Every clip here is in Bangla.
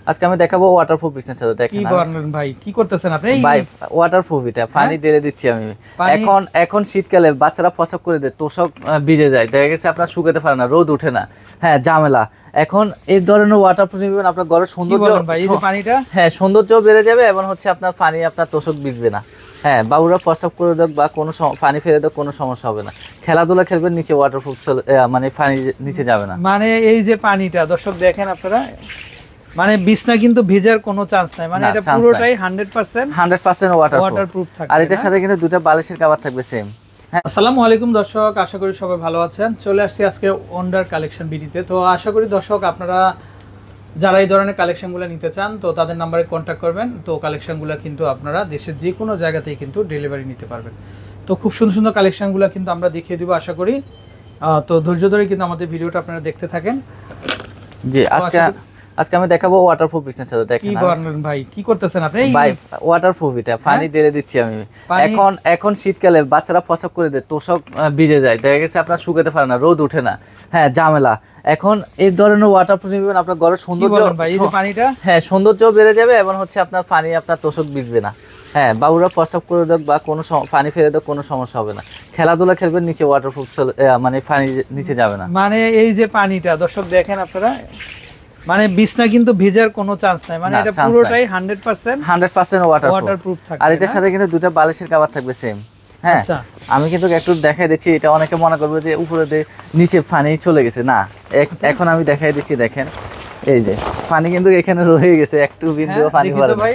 আজকে আমি দেখাবো ওয়াটারপ্রুফ বিছানা চাদর। দেখেন কি বলেন ভাই, কি করতেছেন আপনি? ভাই ওয়াটারপ্রুফ, এটা পানি ঢেলে দিচ্ছি আমি। এখন শীতকালে বাচ্চারা প্রসাব করে দেয়, তোষক ভিজে যায়, দেখা গেছে আপনার শুকাতে পারে না, রোদ ওঠে না, হ্যাঁ ঝামেলা। এখন এই ধরনের ওয়াটারপ্রুফ নিবেন, আপনার ঘরের সৌন্দর্য, পানিটা হ্যাঁ সৌন্দর্য বেড়ে যাবে এবং হচ্ছে আপনার পানি আপনার তোষক ভিজবে না। হ্যাঁ বাবুরা প্রসাব করে দেখ বা কোনো পানি ফেলে দেখ, কোনো সমস্যা হবে না। খেলাধুলা খেলবেন, নিচে ওয়াটারপ্রুফ মানে পানি নিচে যাবে না। মানে এই যে পানিটা দর্শক দেখেন আপনারা, মানে বিছনা কিন্তু ভিজার কোনো চান্স নাই, মানে এটা পুরোটাই 100% ওয়াটারপ্রুফ থাকবে। আর এটার সাথে কিন্তু দুটো বালিশের কভার থাকবে সেম। আসসালামু আলাইকুম দর্শক, আশা করি সবাই ভালো আছেন। চলে আসছি আজকে ওন্ডার কালেকশন ভিডিওতে। তো আশা করি দর্শক আপনারা যারা এই ধরনের কালেকশনগুলো নিতে চান তো তাদের নাম্বারে কন্ট্যাক্ট করবেন। তো কালেকশনগুলো কিন্তু আপনারা দেশের যে কোনো জায়গাতেই কিন্তু ডেলিভারি নিতে পারবেন। তো খুব সুন্দর সুন্দর কালেকশনগুলো কিন্তু আমরা দেখিয়ে দিব আশা করি। তো ধৈর্য ধরে কিন্তু আমাদের ভিডিওটা আপনারা দেখতে থাকেন। জি আজকে আমি দেখাবো ওয়াটারপ্রুফ বিছানা চাদর। দেখেন কি বলেন ভাই, কি করতেছেন আপনি? ভাই ওয়াটারপ্রুফ, এটা পানি ঢেলে দিচ্ছি আমি। এখন শীতকালে বাচ্চারা প্রসাব করে দেয়, তোষক ভিজে যায়, দেখা গেছে আপনার শুকাতে পারে না, রোদ ওঠে না, হ্যাঁ ঝামেলা। এখন এই ধরনের ওয়াটারপ্রুফ নিবেন, আপনার ঘরের সৌন্দর্য, পানিটা হ্যাঁ সৌন্দর্য বেড়ে যাবে এবং হচ্ছে আপনার পানি আপনার তোষক ভিজবে না। হ্যাঁ বাবুরা প্রসাব করে দেখ বা কোনো পানি ফেলে দেখ, কোনো সমস্যা হবে না। খেলাধুলা খেলবেন, নিচে ওয়াটারপ্রুফ মানে পানি নিচে যাবে না। মানে এই যে পানিটা দর্শক দেখেন আপনারা, মানে বিছনা কিন্তু ভিজার কোনো চান্স নাই, মানে এটা পুরোটাই 100% ওয়াটারপ্রুফ থাকবে। আর এটার সাথে কিন্তু দুটো বালিশের কভার থাকবে সেম। হ্যাঁ আমি কিন্তু একটু দেখাই দিচ্ছি, এটা অনেকে মনে করবে যে উপরে দিয়ে নিচে পানি চলে গেছে, না এখন আমি দেখাই দিচ্ছি। দেখেন এই যে পানি কিন্তু এখানে রয়ে গেছে, একটু বিন্দুও পানি পড়ে না।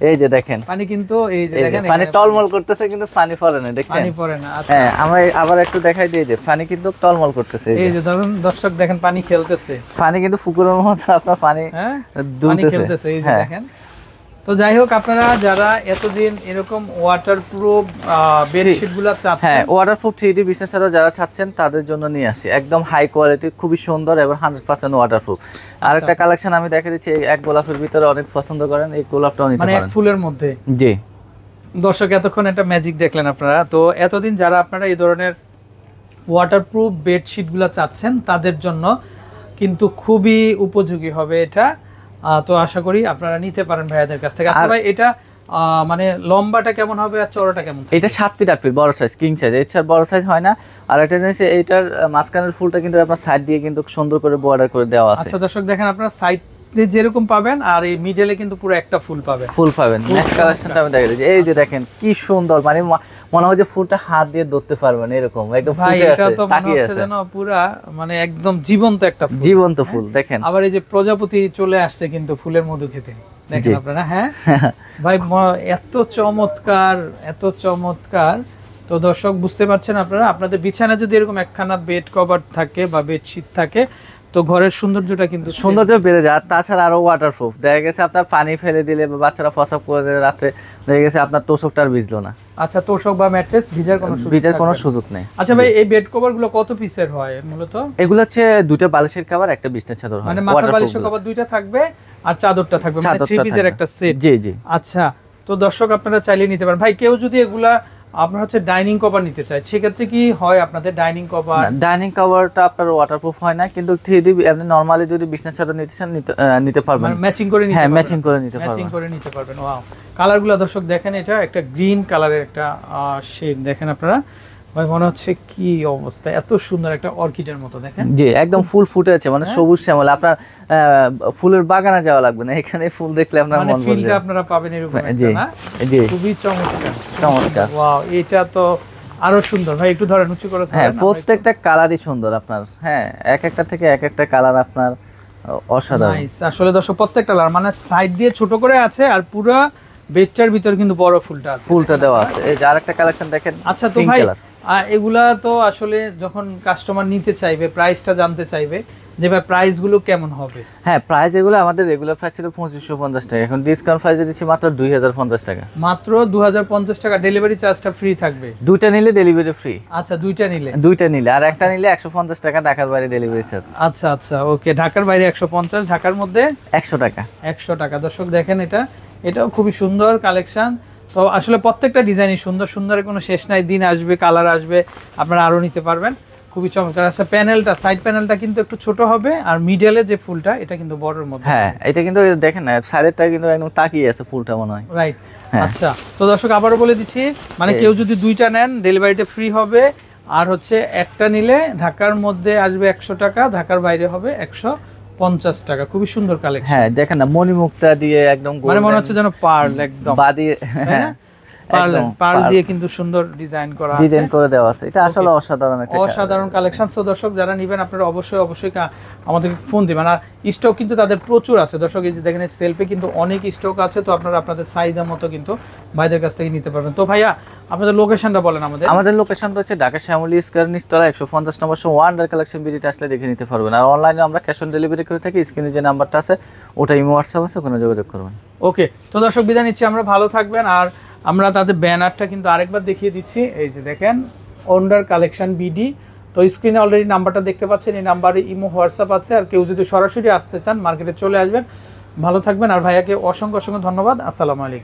এই যে দেখেন পানি কিন্তু এই যে দেখেন পানি টলমল করতেছে, কিন্তু পানি পড়ে না, দেখছেন পানি পড়ে না। হ্যাঁ আমরা আবার একটু দেখাই দিই, যে পানি কিন্তু টলমল করতেছে। এই যে ধরুন দর্শক দেখেন পানি খেলতেছে, পানি কিন্তু পুকুরের মতো আপনার পানি দুলতেছে, এই যে দেখেন। তো যাই হোক, আপনারা যারা এতদিন এরকম ওয়াটারপ্রুফ বেডশিটগুলো চাচ্ছেন, হ্যাঁ ওয়াটারপ্রুফ 3D বিছানা চাদর যারা চাচ্ছেন তাদের জন্য নিয়ে আসি, একদম হাই কোয়ালিটি, খুবই সুন্দর এবং 100% ওয়াটারপ্রুফ। আরেকটা কালেকশন আমি দেখে দিচ্ছি, এক গোলাপের ভিতরে অনেক পছন্দ করেন, এই গোলাপটাও নিতে পারেন, মানে এক ফুলের মধ্যে। জি দর্শক এতক্ষণ একটা ম্যাজিক দেখলেন আপনারা। তো এতদিন যারা আপনারা এই ধরনের ওয়াটারপ্রুফ বেডশিটগুলো চাচ্ছেন তাদের জন্য কিন্তু খুবই উপযোগী হবে এটা। তো আশা করি আপনারা নিতে পারেন ভাইয়াদের কাছ থেকে। আচ্ছা ভাই, এটা মানে লম্বাটা কেমন হবে আর চওড়াটা কেমন? এটা 7 ফিট 8 ফিট বড় সাইজ, কিং সাইজ, এর চেয়ে বড় সাইজ হয় না। আর একটা জিনিস, এইটার মাঝখানের ফুলটা কিন্তু আপনার সাইড দিয়ে কিন্তু সুন্দর করে বর্ডার করে দেওয়া আছে। আচ্ছা দর্শক দেখেন, আপনারা সাইড যেরকম পাবেন আর এই মিডলে কিন্তু পুরো একটা ফুল পাবেন। নেক্সট কালেকশনটা আমি দেখাই দিচ্ছি। এই যে দেখেন কি সুন্দর, মানে মনে হয় যে ফুলটা হাত দিয়ে ধরতে পারবেন, এরকম একদম ফুটে আছে, তাকিয়ে আছে যেন পুরা, মানে একদম জীবন্ত একটা ফুল, জীবন্ত ফুল। দেখেন আবার এই যে প্রজাপতি চলে আসছে কিন্তু ফুলের মধু খেতে, দেখেন আপনারা। হ্যাঁ ভাই এত চমৎকার, এত চমৎকার। তো দর্শক বুঝতে পারছেন আপনারা, আপনাদের বিছানায় যদি এরকম একখানা বেড কভার থাকে বা বেডশিট থাকে তো ঘরের সৌন্দর্যটা কিন্তু বেড়ে যায়। আর তাছাড়া আরো ওয়াটারপ্রুফ, দেখা গেছে আপনার পানি ফেলে দিলে বা বাচ্চারা প্রসাব করে দিলে রাতে, দেখা গেছে আপনার তোষকটা আর ভিজলো না। আচ্ছা, তোষক বা ম্যাট্রেস ভিজার কোনো সুযোগ নেই। আচ্ছা ভাই, এই বেড কভার গুলো কত পিসের হয় মূলত? এগুলো হচ্ছে দুটো বালিশের কভার, একটা বিছানার চাদর হয়, মানে মাথার বালিশের কভার দুইটা থাকবে আর চাদরটা থাকবে, মানে 3 পিসের একটা সেট। জি জি। আচ্ছা, তো দর্শক আপনারা চাইলে নিতে পারেন। ভাই কেউ যদি এগুলা আপনার হচ্ছে ডাইনিং কভার নিতে চাই, সেক্ষেত্রে কি হয় আপনাদের ডাইনিং কভার? ডাইনিং কভারটা আপনার ওয়াটারপ্রুফ হয় না, কিন্তু 3D আপনি নরমালি যদি বিছানা চাদর নিতে চান নিতে পারবেন, মানে ম্যাচিং করে নিতে হ্যাঁ পারবেন। ম্যাচিং করে নিতে পারবেন। ওয়াও, কালারগুলো দর্শক দেখেন, এটা একটা গ্রিন কালারের একটা শেড দেখেন আপনারা। ভাই মনে হচ্ছে কি অবস্থা, এত সুন্দর একটা অর্কিডের মতো দেখেন। জি একদম ফুল ফুটে আছে, মানে সবুজ শ্যামল। আপনার ফুলের বাগানে যাওয়া লাগবে না, এখানে ফুল দেখলে আপনার মন ভরে যাবে, আপনারা পাবেন এরকম একটা, না? জি খুবই চমৎকার। ওয়াও, এটা তো আরো সুন্দর। ভাই একটু ধরেন, উঁচু করে ধরেন। হ্যাঁ প্রত্যেকটা কালারই সুন্দর আপনার, হ্যাঁ এক একটা থেকে এক একটা কালার আপনার অসাধারণ। আসলে দর্শক প্রত্যেকটা কালার, মানে সাইড দিয়ে ছোট করে আছে আর পুরো বেডটার ভিতর কিন্তু বড় ফুলটা দেওয়া আছে। এই যে আরেকটা কালেকশন দেখেন। আচ্ছা তো ভাই, এগুলা তো আসলে যখন কাস্টমার নিতে চাইবে, প্রাইসটা জানতে চাইবে যে ভাই প্রাইস গুলো কেমন হবে? হ্যাঁ প্রাইস এগুলো আমাদের রেগুলার প্রাইস ছিল 2550 টাকা, এখন ডিসকাউন্ট প্রাইসে দিচ্ছি মাত্র 2050 টাকা। মাত্র 2050 টাকা। ডেলিভারি চার্জটা ফ্রি থাকবে? দুইটা নিলে ডেলিভারি ফ্রি। আচ্ছা, দুইটা নিলে আর একটা নিলে 150 টাকা ঢাকার বাইরে ডেলিভারি চার্জ। আচ্ছা আচ্ছা, ওকে। ঢাকার বাইরে 150, ঢাকার মধ্যে 100 টাকা। 100 টাকা। দর্শক দেখেন, এটাও খুবই সুন্দর কালেকশন। তো আসলে প্রত্যেকটা ডিজাইনই সুন্দর সুন্দর, কোনো শেষ নাই। দিন আসবে, কালার আসবে, আপনারা আরো নিতে পারবেন। খুবই চমৎকার। আচ্ছা প্যানেলটা, সাইড প্যানেলটা কিন্তু একটু ছোট হবে, আর মিডলে যে ফুলটা এটা কিন্তু বড়র মধ্যে। হ্যাঁ এটা কিন্তু দেখেন না সাইডেরটা কিন্তু একদম তাকিয়ে আছে ফুলটা মনে হয়। রাইট। আচ্ছা তো দর্শক আবারও বলে দিচ্ছি, মানে কেউ যদি দুইটা নেন ডেলিভারিটা ফ্রি হবে, আর হচ্ছে একটা নিলে ঢাকার মধ্যে আসবে 100 টাকা, ঢাকার বাইরে হবে 150 টাকা। খুবই সুন্দর কালেকশন। হ্যাঁ দেখেন না মণিমুক্তা দিয়ে একদম মানে মনে হচ্ছে যেন পার্ল একদম বাদি, হ্যাঁ পার্ল দিয়ে কিন্তু সুন্দর ডিজাইন করা আছে, ডিজাইন করে দেওয়া আছে। এটা আসলে অসাধারণ একটা অসাধারণ কালেকশন। সো দর্শক যারা নেবেন আপনারা অবশ্যই আমাদেরকে ফোন দিবেন। আর স্টক কিন্তু তাদের প্রচুর আছে দর্শক, এই যে দেখেন সেলফে কিন্তু অনেক স্টক আছে, তো আপনারা আপনাদের চাহিদা মতো কিন্তু ভাইদের কাছ থেকে নিতে পারবেন। তো ভাইয়া আপনাদের লোকেশনটা বলেন আমাদের। আমাদের লোকেশনটা হচ্ছে ঢাকা শ্যামলী স্কয়ার নিচতলা 150 নম্বর ওয়ান্ডার কালেকশন বিডিতে আসলে দেখে নিতে পারবেন। আর অনলাইনে আমরা ক্যাশ অন ডেলিভারি করে থাকি, স্ক্রিনে যে নাম্বারটা আছে ওটা ইমো হোয়াটসঅ্যাপ আছে, ওখানে যোগাযোগ করবেন। ওকে তো দর্শক বিদায় নিচ্ছি আমরা, ভালো থাকবেন। আর আমরা তাদের ব্যানারটা কিন্তু আরেকবার দেখিয়ে দিচ্ছি, এই যে দেখেন ওন্ডার কালেকশন বিডি। তো স্ক্রিনে অলরেডি নাম্বারটা দেখতে পাচ্ছেন, এই নাম্বারে ইমো হোয়াটসঅ্যাপ আছে। আর কেউ যদি সরাসরি আসতে চান মার্কেটে চলে আসবেন। ভালো থাকবেন, আর ভাইয়াকে অসংখ্য অসংখ্য ধন্যবাদ। আসসালামু আলাইকুম।